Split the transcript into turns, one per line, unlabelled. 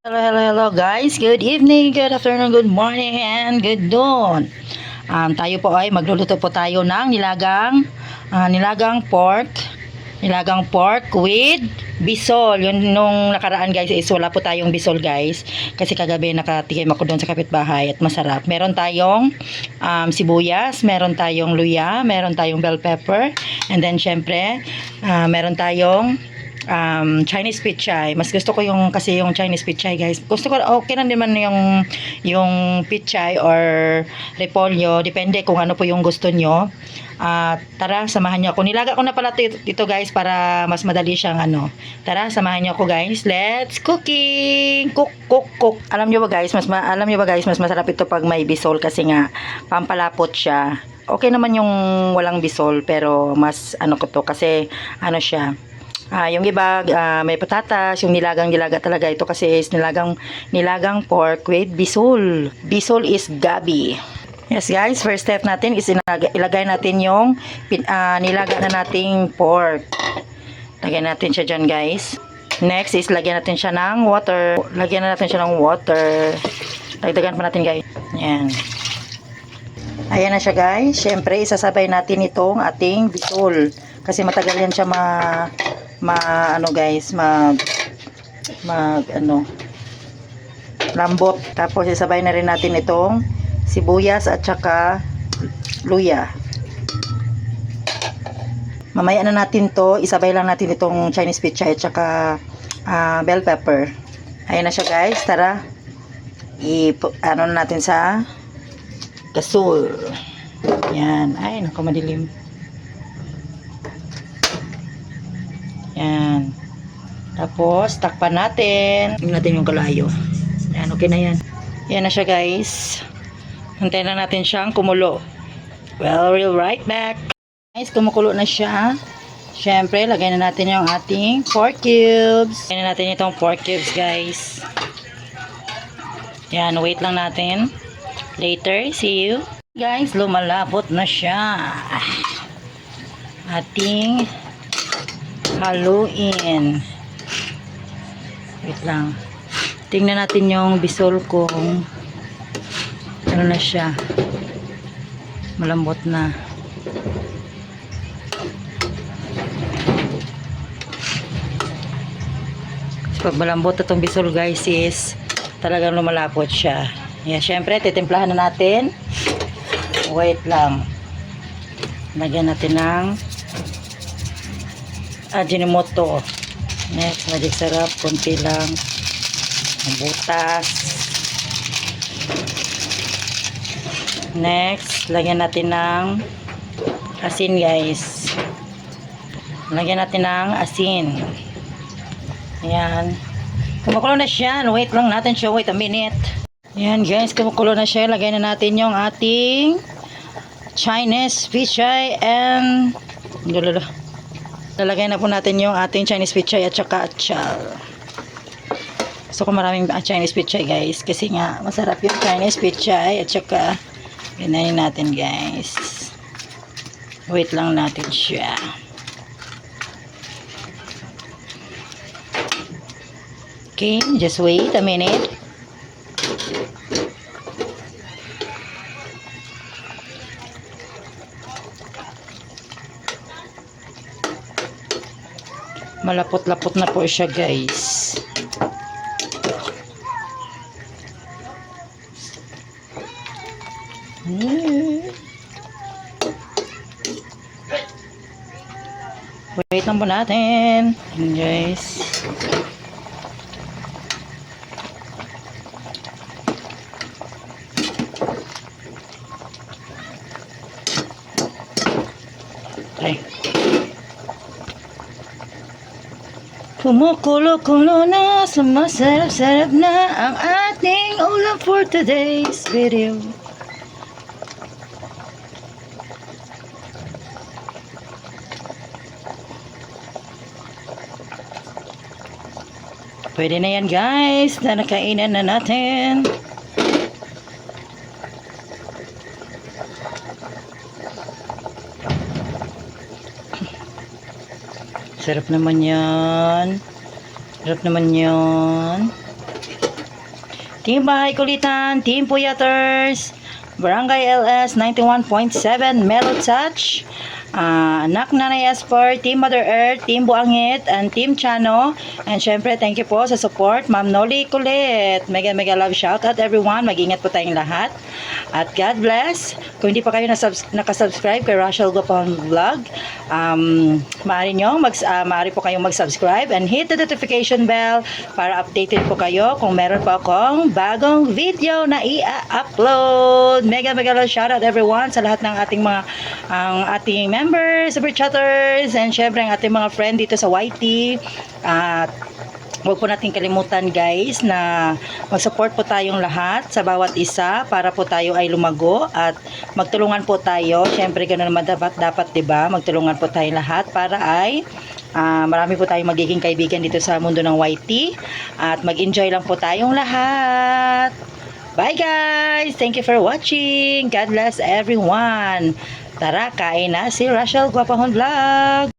Hello, hello, hello guys. Good evening, good afternoon, good morning, and good noon. Tayo po ay magluluto po tayo ng nilagang pork. Nilagang pork with bisol. Yun nung nakaraan guys is wala po tayong bisol guys. Kasi kagabi nakatikim ako doon sa kapitbahay at masarap. Meron tayong sibuyas, meron tayong luya, meron tayong bell pepper. And then syempre, meron tayong Chinese pichay. Mas gusto ko yung kasi yung Chinese pichay, guys. Gusto ko okay na naman yung pichay or repolyo, depende kung ano po yung gusto nyo. Tara, samahan niyo ako. Nilaga ko na pala ito, guys, para mas madali siyang ano. Tara, samahan niyo ako, guys. Let's cooking. Cook. Alam niyo ba, guys, mas masarap ito pag may bisol kasi nga pampalapot siya. Okay naman yung walang bisol pero mas ano ko to kasi ano siya. Yung iba may patatas, yung nilaga talaga ito kasi is nilagang pork with bisol. Bisol is gabi. Yes guys, first step natin is ilagay natin yung nilaga na nating pork. Lagyan natin siya dyan guys. Next is lagyan natin siya ng water. Dagdagan pa natin guys. Yan. Ayan na siya guys. Siyempre isasabay natin itong ating bisol. Kasi matagal yan siya lambot. Tapos isabay na rin natin itong sibuyas at saka luya. Mamaya na natin to, isabay lang natin itong Chinese pichay at saka bell pepper. Ayan na siya guys, tara. Ano na natin sa gasol. Yan, ay naku madilim. Yan. Tapos, takpan natin. Tingnan natin yung kalayo. Yan, okay na yan. Yan na siya guys. Hintayin na natin siyang kumulo. Well, we'll right back. Guys, kumukulo na siya. Siyempre, lagay na natin yung ating pork cubes. Lagay na natin itong pork cubes guys. Yan, wait lang natin. Later, see you. Guys, lumalapot na siya. Ating haluin. Wait lang. Tingnan natin yung bisol kung ano na siya. Malambot na. Pag malambot itong bisol guys is talagang lumalapot siya. Yan, syempre titimplahan na natin. Wait lang. Lagyan natin ng Ajinomoto. Next, magic sarap, konti lang. Butas. Next, lagyan natin ng asin guys. Lagyan natin ng asin. Ayan. Kumukulo na siya. Wait lang natin siya. Wait a minute. Ayan guys, kumukulo na siya. Lagyan na natin yung ating Chinese pichay and lalagay na po natin yung ating Chinese pichay at saka achal. Gusto ko maraming Chinese pichay guys kasi nga masarap yung Chinese pichay at saka ganayin natin guys. Wait lang natin siya. Okay, just wait a minute. Malapot-lapot na po siya guys. Wait lang po natin. Guys. Okay. Kumukulo-kulo na, sumasarap-sarap na ang ating ulam for today's video. Pwede na yan guys, na nakainan na natin. Sarap naman yan. Sarap naman yan. Team Bahay Kulitan, Team Puyaters, Barangay LS 91.7 Melo Touch, Anak Nanay Esper, Team Mother Earth, Team Buangit, and Team Chano. And syempre, thank you po sa support, Ma'am Noli Kulit. Mega love shout out everyone. Mag-ingat po tayong lahat. At God bless. Kung hindi pa kayo nakasubscribe kay Rachel Gopon Vlog, maaari po kayong mag-subscribe and hit the notification bell para updated po kayo kung meron po akong bagong video na i-upload. Mega love shout out everyone sa lahat ng ating members, super chatters, and syempre ang ating mga friend dito sa YT. At huwag po natin kalimutan guys na mag-support po tayong lahat sa bawat isa para po tayo ay lumago at magtulungan po tayo. Syempre ganoon naman dapat 'di ba? Magtulungan po tayong lahat para ay marami po tayong magiging kaibigan dito sa mundo ng YT at mag-enjoy lang po tayong lahat. Bye guys! Thank you for watching. God bless everyone. Tara, kain na si Rachel Guapahon Vlog.